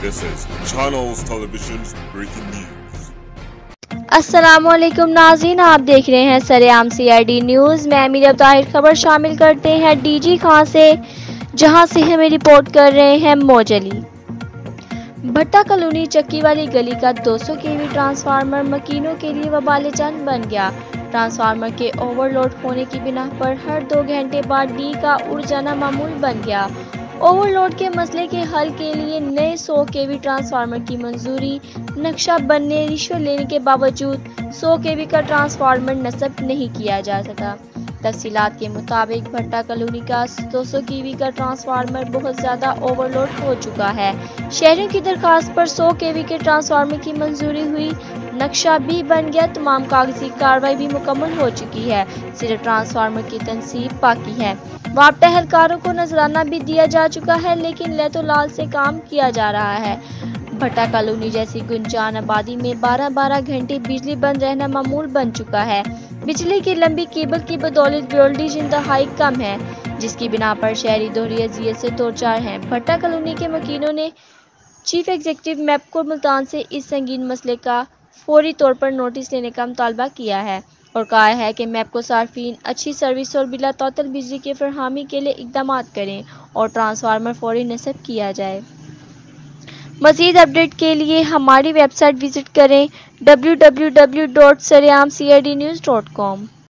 This is Channels Television's breaking news. अस्सलामुअलैकुम नाज़रीन, आप देख रहे हैं सरेआम CID न्यूज़। मैं अमीर ताहिर। खबर शामिल करते हैं DG खां से, जहां से हमें रिपोर्ट कर रहे हैं मोजली। भट्टा कॉलोनी चक्की वाली गली का 200 kV ट्रांसफार्मर मकीनों के लिए वबाल जंग बन गया। ट्रांसफार्मर के ओवरलोड होने की बिना पर हर 2 घंटे बाद डी का उड़ जाना मामूल बन गया। ओवरलोड के मसले के हल के लिए नए 100 kV ट्रांसफार्मर की मंजूरी। नक्शा बनने, रिश्वत लेने के बावजूद 100 kV का ट्रांसफार्मर नस्ब नहीं किया जा सका। तफसीलात के मुताबिक भट्टा कॉलोनी का 200 kV का ट्रांसफार्मर बहुत ज़्यादा ओवरलोड हो चुका है। शहरियों की दरखास्त पर 100 kV के ट्रांसफार्मर की मंजूरी हुई, नक्शा भी बन गया, तमाम कागजी कार्रवाई भी मुकम्मल हो चुकी है, सिर्फ ट्रांसफार्मर की तनसीब बाकी है। वापटा एहलकारों को नजराना भी दिया जा चुका है, लेकिन लैतो लाल से काम किया जा रहा है। भट्टा कॉलोनी जैसी गुंजान आबादी में 12-12 घंटे बिजली बंद रहना मामूल बन चुका है। बिजली की लंबी केबल की बदौलत वोल्टेज इंतहाई कम है, जिसकी बिना पर शहरी दोहरी अजियत से दो-चार हैं। भट्टा कॉलोनी के मकीनों ने चीफ एग्जीक्यूटिव मैपको मुल्तान से इस संगीन मसले का फौरी तौर पर नोटिस लेने का मुतालबा किया है और कहा है कि मैपको सार्फिन अच्छी सर्विस और बिला तौतल बिजली की फरहमी के लिए इक़दाम करें और ट्रांसफार्मर फौरी नस्ब किया जाए। मज़ीद अपडेट के लिए हमारी वेबसाइट विज़िट करें www.sareamcidnews.com।